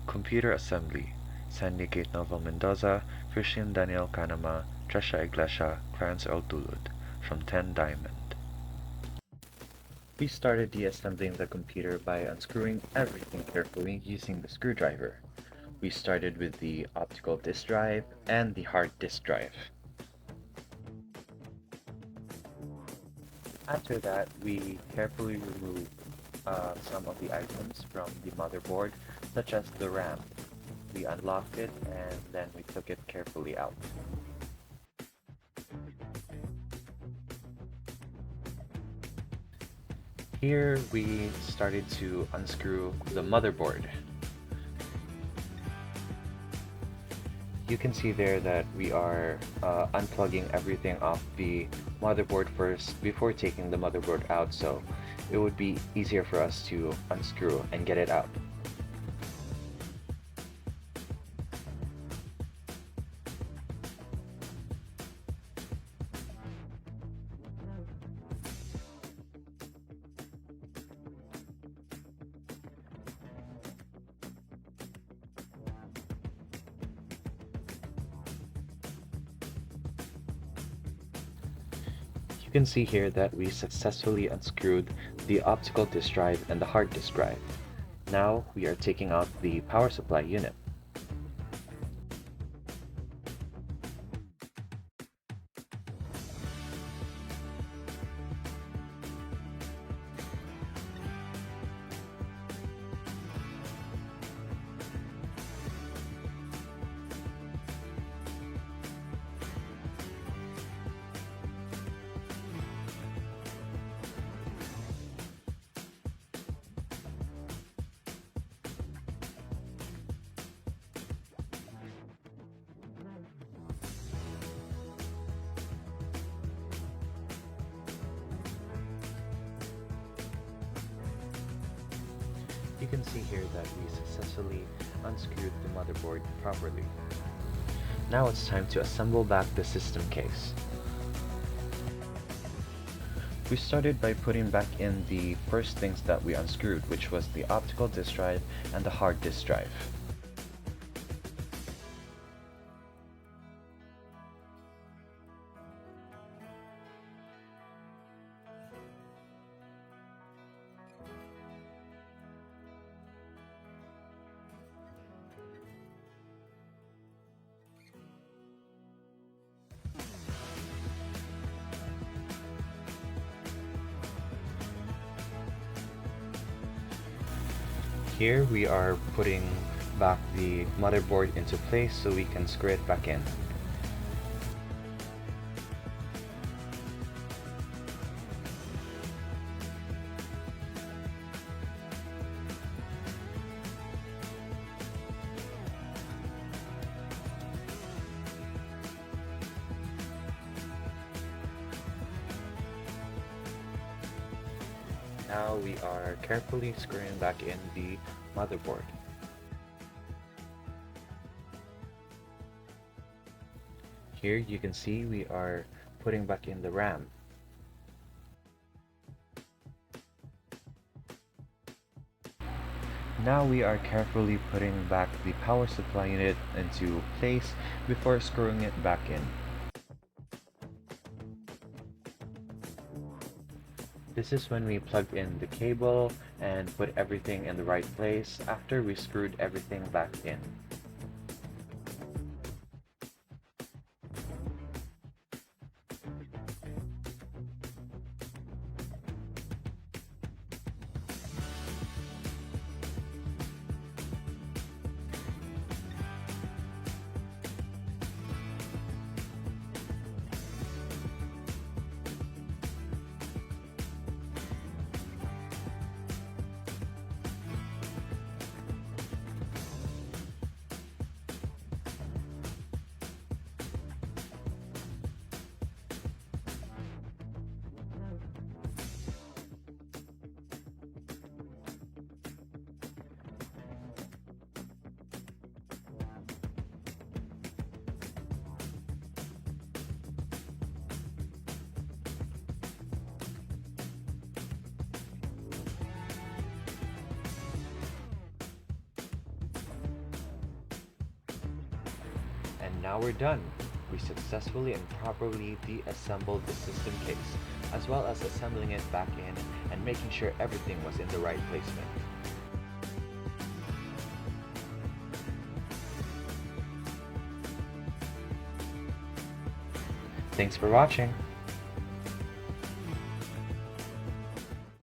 Computer Assembly, Sandy Kate Novel Mendoza, Christian Daniel Canama, Tresha Iglesia, Clarence Earl Tulud, from 10 Diamond. We started deassembling the computer by unscrewing everything carefully using the screwdriver. We started with the optical disk drive and the hard disk drive. After that, we carefully removed some of the items from the motherboard, such as the RAM. We unlocked it and then we took it carefully out. Here we started to unscrew the motherboard. You can see there that we are unplugging everything off the motherboard first before taking the motherboard out, so it would be easier for us to unscrew and get it out. You can see here that we successfully unscrewed the optical disk drive and the hard disk drive. Now we are taking out the power supply unit. You can see here that we successfully unscrewed the motherboard properly. Now it's time to assemble back the system case. We started by putting back in the first things that we unscrewed, which was the optical disk drive and the hard disk drive. Here we are putting back the motherboard into place so we can screw it back in. Now we are carefully screwing back in the motherboard. Here you can see we are putting back in the RAM. Now we are carefully putting back the power supply unit into place before screwing it back in. This is when we plugged in the cable and put everything in the right place after we screwed everything back in. now we're done. We successfully and properly de-assembled the system case, as well as assembling it back in and making sure everything was in the right placement. Thanks for watching!